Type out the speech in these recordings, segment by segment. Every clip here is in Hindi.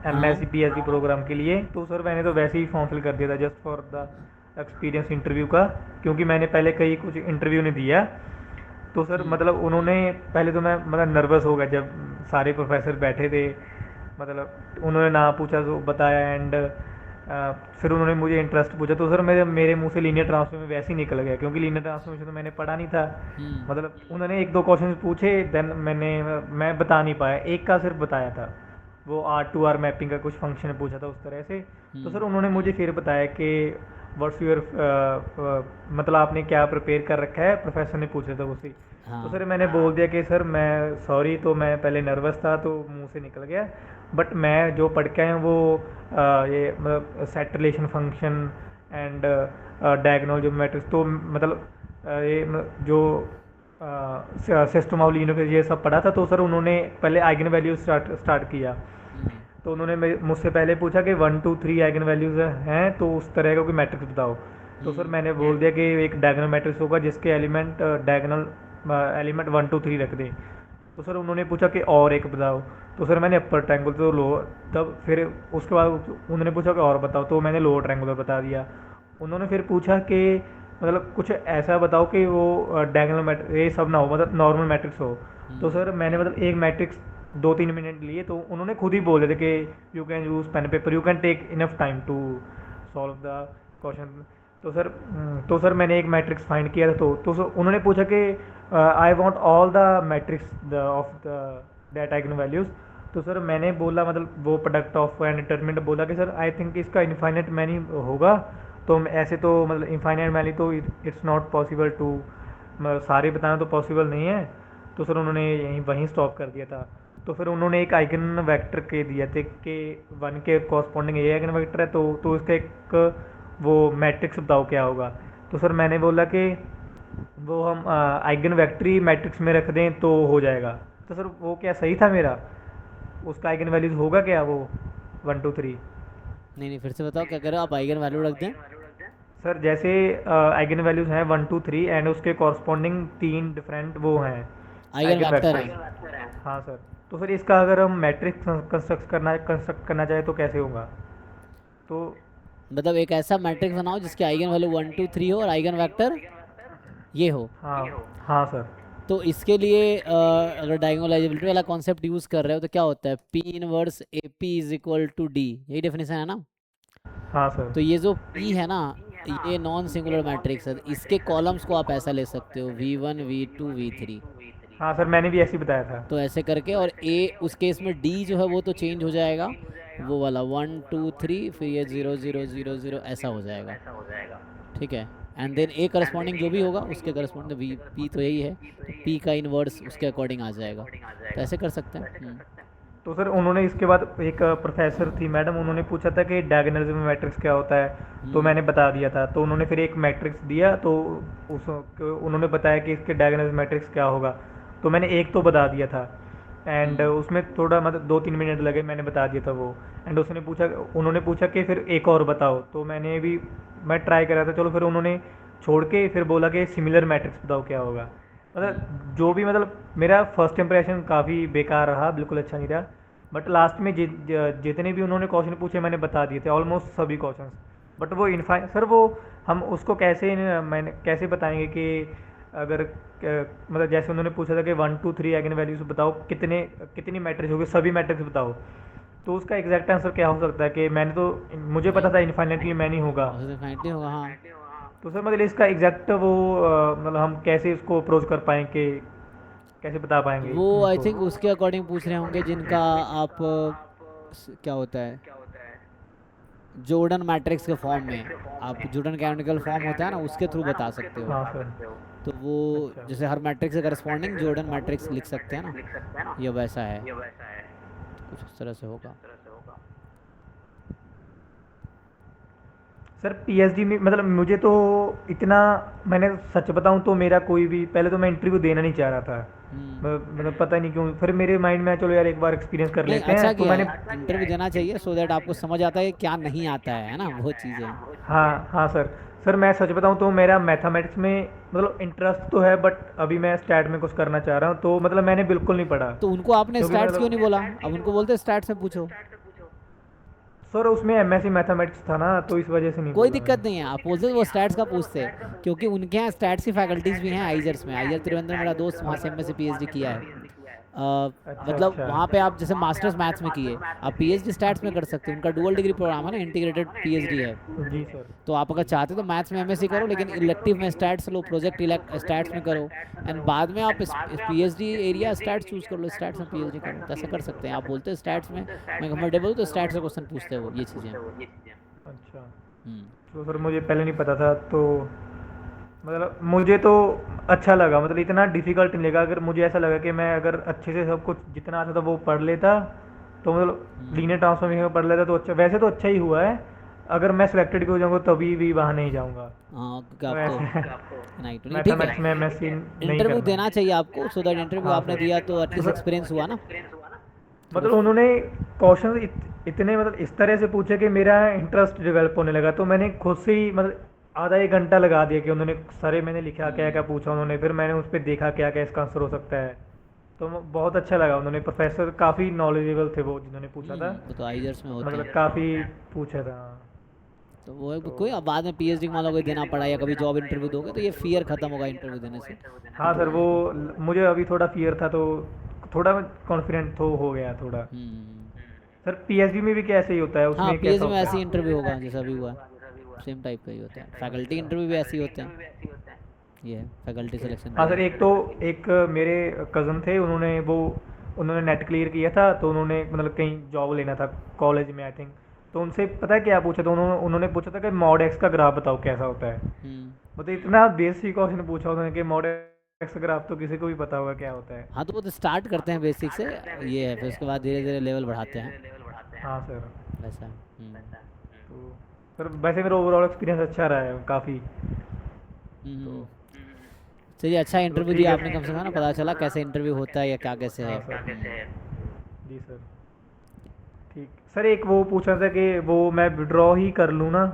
हाँ। एमएससी पीएचडी प्रोग्राम के लिए। तो सर मैंने तो वैसे ही फॉर्म फिल कर दिया था just for the experience interview का, क्योंकि मैंने पहले कहीं कुछ इंटरव्यू नहीं दिया। तो सर मतलब उन्होंने, पहले तो मैं मतलब नर्वस हो गया जब सारे प्रोफेसर बैठे थे, मतलब उन्होंने नाम पूछा तो बताया, एंड फिर उन्होंने मुझे इंटरेस्ट पूछा। तो सर मेरे मेरे मुंह से लीनियर ट्रांसफॉर्मेशन वैसे ही निकल गया, क्योंकि लीनियर ट्रांसफॉर्मेशन तो मैंने पढ़ा नहीं था। हम्म। मतलब उन्होंने एक दो क्वेश्चन पूछे, देन मैं बता नहीं पाया, एक का सिर्फ बताया था, वो R2R मैपिंग का कुछ फंक्शन पूछा था उस तरह से। तो सर हम्म। उन्होंने मुझे फिर बताया कि व्हाट्स यूर मतलब आपने क्या प्रिपेयर कर रखा है, प्रोफेसर ने पूछा था उसी। तो हाँ। सर मैंने बोल दिया कि सर मैं सॉरी, तो मैं पहले नर्वस था तो मुंह से निकल गया, बट मैं जो पढ़ के आया हूँ वो ये मतलब set relation function and diagonal जो मैट्रिक्स, तो मतलब जो सिस्टम ऑफ लीनियर ये सब पढ़ा था। तो सर उन्होंने पहले आइगन वैल्यू स्टार्ट स्टार्ट किया। हम्म। तो उन्होंने मुझसे पहले पूछा कि 1 2 3 आइगन वैल्यूज़ हैं तो उस तरह का कोई मैट्रिक्स बताओ। तो सर हम्म। मैंने बोल दिया कि एक डायगोनल मैट्रिक्स होगा जिसके एलिमेंट डायगोनल एलिमेंट 1 2 3 रख दें। तो सर उन्होंने पूछा कि और एक बताओ। तो सर मैंने अपर ट्रायंगल तो लो, तब फिर उसके बाद उन्होंने पूछा कि और बताओ, तो मैंने लोअर ट्रायंगुलर बता दिया। उन्होंने फिर पूछा कि मतलब कुछ ऐसा बताओ कि वो डायगोनल मैट्रिक्स ये सब ना हो, मतलब नॉर्मल मैट्रिक्स हो। तो हम्म। सर मैंने मतलब एक मैट्रिक्स 2 3 मिनट लिए, तो उन्होंने खुद ही बोले थे कि you can use pen paper, you can take enough time to solve the question. तो सर मैंने एक मैट्रिक्स फाइंड किया था। तो सर उन्होंने पूछा कि I want all the matrix of the that eigen values. तो सर मैंने बोला मतलब वो प्रोडक्ट ऑफ एंड डिटर्मिनेंट बोला कि सर आई थिंक इसका इनफाइनाइट मैनी होगा। तो ऐसे तो मतलब इनफाइनाइट मैनी तो इट्स नॉट पॉसिबल टू, सारे बताना तो पॉसिबल नहीं है। तो सर उन्होंने यहीं वहीं स्टॉप कर दिया था। तो फिर उन्होंने एक आइगन वेक्टर के दिए थे कि 1 के कॉरस्पॉन्डिंग ये आइगन वेक्टर है, तो इसका एक वो मैट्रिक्स बताओ क्या होगा। तो सर मैंने बोला कि वो हम आइगन वेक्टर ही मैट्रिक्स में रख दें तो हो जाएगा। तो सर वो क्या सही था मेरा, उसका आइगन वैल्यूज होगा क्या वो 1 2 3? नहीं नहीं, फिर से बताओ क्या करो, आप आइगन वैल्यू रख दें। सर जैसे आइगन वैल्यूज हैं 1 2 3 एंड उसके कॉरस्पॉन्डिंग 3 डिफरेंट वो हैं आइगन आइगन वेक्टर वेक्टर। हैं। हाँ सर। तो फिर इसका अगर हम मैट्रिक्स कंस्ट्रक्ट करना चाहे तो कैसे होगा? तो मतलब एक ऐसा मैट्रिक्स बनाओ जिसकी आइगन वैल्यू 1 2 3 हो और आइगन वेक्टर ये हो। हाँ हाँ सर। तो इसके लिए अगर डायगोनलाइजेबिलिटी वाला कॉन्सेप्ट यूज़ कर रहे हो तो क्या होता है, P inverse A P is equal to D, यही डेफिनेशन है ना। हाँ सर। तो ये जो P है ना, ये नॉन सिंगुलर मैट्रिक्स है, इसके कॉलम्स को आप ऐसा ले सकते हो V1 V2 V3। हाँ सर मैंने भी ऐसे ही बताया था। तो ऐसे करके, और A उस केस में D जो है वो तो चेंज हो जाएगा, वो वाला 1 2 3, फिर ये 0 0 0 0 ऐसा हो जाएगा। ठीक है। एंड देन A करस्पॉन्डिंग जो भी होगा उसके करस्पॉन्डिंग V P तो यही है, तो P का इन्वर्स उसके अकॉर्डिंग आ जाएगा। तो ऐसे कर सकते हैं। तो सर उन्होंने इसके बाद एक प्रोफेसर थी मैडम, उन्होंने पूछा था कि डायगोनलिज्म मैट्रिक्स क्या होता है। तो हम्म। मैंने बता दिया था। तो उन्होंने फिर एक मैट्रिक्स दिया, तो उस उन्होंने बताया कि इसके डायगोनलिज्म मैट्रिक्स क्या होगा। तो मैंने एक तो बता दिया था, एंड हम्म। उसमें थोड़ा मतलब 2 3 मिनट लगे, मैंने बता दिया था वो। एंड उसने पूछा, उन्होंने पूछा कि फिर एक और बताओ। तो मैंने भी मैं ट्राई कर रहा था, चलो फिर उन्होंने छोड़ के फिर बोला कि सिमिलर मैट्रिक्स बताओ क्या होगा। हम्म। मतलब जो भी मतलब मेरा फर्स्ट इंप्रेशन काफ़ी बेकार रहा, बिल्कुल अच्छा नहीं रहा। बट लास्ट में जितने भी उन्होंने क्वेश्चन पूछे मैंने बता दिए थे, ऑलमोस्ट सभी क्वेश्चंस। बट वो इनफाइ सर वो हम उसको कैसे मैंने कैसे बताएंगे कि अगर मतलब जैसे उन्होंने पूछा था कि 1 2 3 आइगन वैल्यूज बताओ, कितने कितनी मैट्रिक्स होगी, सभी मैट्रिक्स बताओ। तो उसका एग्जैक्ट आंसर क्या हो सकता है कि मैंने तो मुझे पता नहीं, था इन्फाइनेटली मैनी होगा। बहुत डेफिनेटली होगा हाँ। तो सर मतलब इसका एग्जैक्ट वो मतलब हम कैसे इसको अप्रोच कर पाएंगे, कैसे बता पाएंगे वो आई उनको? थिंक उसके अकॉर्डिंग पूछ रहे होंगे जिनका आप क्या होता है, जॉर्डन मैट्रिक्स के फॉर्म में, आप जॉर्डन कैनोनिकल फॉर्म होता है ना, उसके थ्रू बता सकते हो। हाँ सर। तो वो अच्छा। जैसे हर मैट्रिक्स के करस्पॉन्डिंग जॉर्डन मैट्रिक्स लिख सकते हैं ना, ये वैसा है। तो कुछ उस तरह से होगा। सर पीएचडी में मतलब मुझे तो इतना, मैंने सच बताऊं तो मेरा कोई भी, पहले तो मैं इंटरव्यू देना नहीं चाह रहा था। हम्म। मतलब पता नहीं क्यों, फिर मेरे माइंड में आया, चलो यार एक बार एक्सपीरियंस कर नहीं, लेते अच्छा हैं, तो किया मैंने। है, इंटरव्यू देना चाहिए सो दैट आपको समझ आता है कि क्या नहीं आता है ना, वो चीज़ें। हाँ हाँ सर। सर मैं सच बताऊं तो मेरा मैथमेटिक्स में मतलब इंटरेस्ट तो है, बट अभी मैं स्टैट में कुछ करना चाह रहा हूँ, तो मतलब मैंने बिल्कुल नहीं पढ़ा। तो उनको आपने क्योंकि स्टैट्स क्यों नहीं बोला, मतलब अब उनको बोलते स्टैट्स में पूछो। सर उसमें एमएससी मैथमेटिक्स था ना, तो इस वजह से नहीं कोई बोला दिक्कत मैंने। नहीं है, आप बोलते वो स्टैट्स का पूछते हैं, क्योंकि उनके यहाँ स्टैट्स की फैकल्टीज भी हैं आइजर्स में। आइजर त्रिवेंद्र मेरा दोस्त वहाँ से एमएससी पीएचडी किया है। अच्छा मतलब अच्छा। वहाँ पे आप जैसे मास्टर्स मैथ्स में किए, आप पीएचडी स्टैट्स में कर सकते हो। उनका डुअल डिग्री प्रोग्राम है ना, इंटीग्रेटेड पीएचडी है। जी सर। तो आप अगर चाहते हो तो मैथ्स में एमएससी करो, लेकिन इलेक्टिव में स्टैट्स लो, प्रोजेक्ट इलेक्ट स्टैट्स में करो, एंड बाद में आप पीएचडी एरिया स्टैट्स चूज कर लो, स्टैट्स में पीएचडी करो, तो ऐसा कर सकते हैं। आप बोलते हैं स्टैट्स में मैं कंफर्टेबल हूँ, तो स्टैट्स से क्वेश्चन पूछते हैं वो, ये चीज़ें। अच्छा। हम्म। तो सर मुझे पहले नहीं पता था, तो मतलब मुझे तो अच्छा लगा, मतलब इतना डिफिकल्ट नहीं लगा। अगर मुझे ऐसा लगा कि मैं अगर अच्छे से सब कुछ जितना आता था वो पढ़ लेता, तो मतलब हम्म। लीनियर ट्रांसफॉर्मेशन पढ़ लेता तो अच्छा, वैसे तो अच्छा ही हुआ है। अगर मैं सिलेक्टेड भी हो जाऊंगा तभी भी वहाँ नहीं जाऊंगा। हाँ, क्योंकि तो आपको ऐसे नहीं तो नहीं, ठीक है। मैथमेटिक्स में एमएससी नहीं इंटरव्यू करना देना है। चाहिए आपको, सो दैट इंटरव्यू हाँ आपने सर। दिया तो तो एटलीस्ट सर एक्सपीरियंस हुआ ना थोड़ा। मतलब उन्होंने क्वेश्चन इतने मतलब इस तरह से पूछे कि मेरा इंटरेस्ट डेवलप होने लगा, तो मैंने खुद से ही मतलब आधा एक घंटा लगा दिया कि उन्होंने सारे मैंने लिखा क्या क्या हम्म। पूछा उन्होंने, फिर मैंने उस पर देखा क्या क्या इसका आंसर हो सकता है। तो बहुत अच्छा लगा, उन्होंने प्रोफेसर काफ़ी नॉलेजेबल थे वो जिन्होंने पूछा था। वो तो आइजर्स में होते मतलब हैं। काफ़ी पूछा था। तो वो तो कोई अब बाद में पीएचडी मान लो कोई देना पड़ा या कभी जॉब इंटरव्यू दोगे तो ये फियर खत्म होगा इंटरव्यू देने से। हाँ सर, वो मुझे अभी थोड़ा फियर था, तो थोड़ा कॉन्फिडेंट तो हो गया थोड़ा। हम्म। सर पीएचडी में भी कैसे ही होता है, हाँ, उसमें कैसा पीएचडी में होता ऐसे ही है? इंटरव्यू होगा जैसा भी हुआ है, सेम टाइप का ही होता है। फैकल्टी अच्छा। इंटरव्यू भी ऐसे ही होते हैं। ये है फैकल्टी सिलेक्शन हाँ के सर, लिए। एक मेरे कज़न थे, उन्होंने नेट क्लियर किया था, तो उन्होंने मतलब कहीं जॉब लेना था कॉलेज में आई थिंक। तो उनसे पता है क्या पूछा था, उन्होंने पूछा था कि मॉड एक्स का ग्राफ बताओ कैसा होता है। हम्म। मतलब इतना बेसिक क्वेश्चन पूछा उन्होंने कि मॉड एक्स का ग्राफ तो किसी को भी पता होगा क्या होता है। हाँ, तो वो तो स्टार्ट करते हैं बेसिक से, ये है, फिर उसके बाद धीरे धीरे लेवल बढ़ाते हैं। हाँ सर। वैसा है। तो सर वैसे मेरा ओवरऑल एक्सपीरियंस अच्छा रहा है काफ़ी। तो हम्म। चलिए, अच्छा चलो इंटरव्यू ठीक दिया है। आपने, कम से कम ना पता चला कैसे इंटरव्यू होता है या क्या कैसे हाँ है। सर। जी सर। ठीक सर, एक वो पूछना था कि वो मैं विड्रॉ ही कर लूँ ना,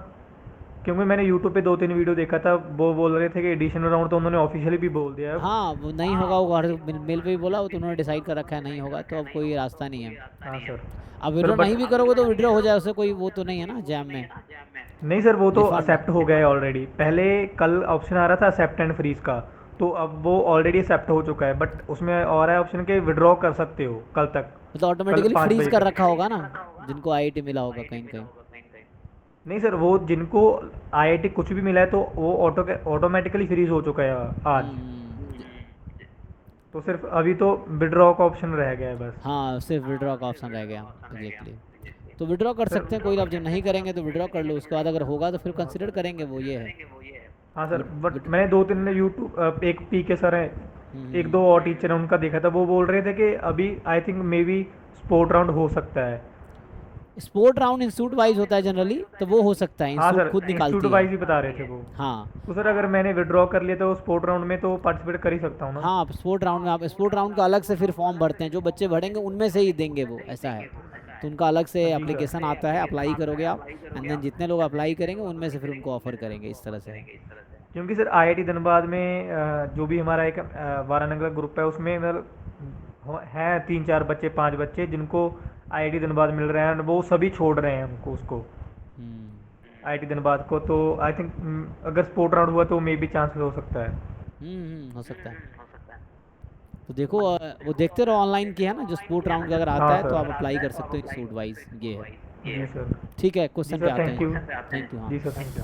क्योंकि मैंने यूट्यूब पे दो तीन वीडियो देखा था, वो बोल रहे थे कि एडिशनल राउंड तो उन्होंने ऑफिशियली भी बोल दिया है अब। हाँ, वो नहीं होगा, वो घर मेल पे भी बोला, वो तो उन्होंने डिसाइड कर रखा है नहीं होगा, तो अब कोई रास्ता नहीं है। हाँ सर। अब सर विड्रॉ बट नहीं भी करोगे तो विड्रॉ हो जाए, उससे कोई वो तो नहीं है ना जैम में। नहीं सर, वो तो रिफंड। एक्सेप्ट हो गया है ऑलरेडी। पहले कल ऑप्शन आ रहा था एक्सेप्ट एंड फ्रीज का, तो अब वो ऑलरेडी एक्सेप्ट हो चुका है, बट उसमें और है ऑप्शन के विड्रॉ कर सकते हो कल तक। मतलब कल ऑटोमेटिकली 5 फ्रीज बजे कर तक। रखा होगा ना, जिनको आईआईटी मिला होगा कहीं कहीं। नहीं सर, वो जिनको आईआईटी कुछ भी मिला है तो वो ऑटोमेटिकली फ्रीज हो चुका है आज। तो सिर्फ अभी तो विड्रॉ का ऑप्शन रह गया है बस। हाँ, सिर्फ विड्रॉ का ऑप्शन रह गया एग्जैक्टली। तो विड्रॉ कर सर सकते हैं कोई, आप जब नहीं करेंगे तो विड्रॉ कर लो, उसके बाद अगर होगा तो फिर कंसिडर करेंगे, वो ये है। हाँ सर, बट बट विद मैंने दो तीन यूट्यूब, एक पी के सर हैं, एक हम्म। दो और टीचर हैं, उनका देखा था, वो बोल रहे थे कि अभी I think may be sport round हो सकता है। स्पोर्ट राउंड इंस्टीट्यूट वाइज होता है जनरली, तो वो हो सकता है, हाँ इंस्टीट्यूट सर, खुद इंस्टीट्यूट निकालती है। वाइज ही बता रहे थे वो। हाँ। तो सर अगर मैंने विड्रॉ कर लिया तो स्पोर्ट राउंड में तो पार्टिसिपेट कर ही सकता हूँ ना? हाँ, स्पोर्ट राउंड में आप स्पोर्ट राउंड का अलग से फिर फॉर्म भरते हैं, जो बच्चे भरेंगे उनमें से ही देंगे वो, ऐसा है। तो उनका अलग से जी सर। एप्लीकेशन आता है, अप्लाई करोगे आप, एंड देन जितने लोग अप्लाई करेंगे उनमें से फिर उनको ऑफर करेंगे, इस तरह से है। क्योंकि सर आईआईटी धनबाद में जो भी हमारा एक वाराणसी का ग्रुप है, उसमें मतलब हैं 3 4 बच्चे 5 बच्चे जिनको आईआईटी धनबाद मिल रहे हैं, वो सभी छोड़ रहे हैं उनको उसको हम्म। आईआईटी धनबाद को। तो आई थिंक अगर स्पोर्ट राउंड हुआ तो मे बी चांसेस हो सकता है। हो सकता है। तो देखो, वो देखते रहो ऑनलाइन की है ना, जो स्पोर्ट राउंड का अगर आता हाँ है तो आप सर। अप्लाई कर सकते हो इंस्टीट्यूट वाइज, ये है। जी सर। ठीक है, जी क्वेश्चन पे सर, आते थैंक यू। हैं। थैंक यू, हाँ। जी सर, थैंक यू।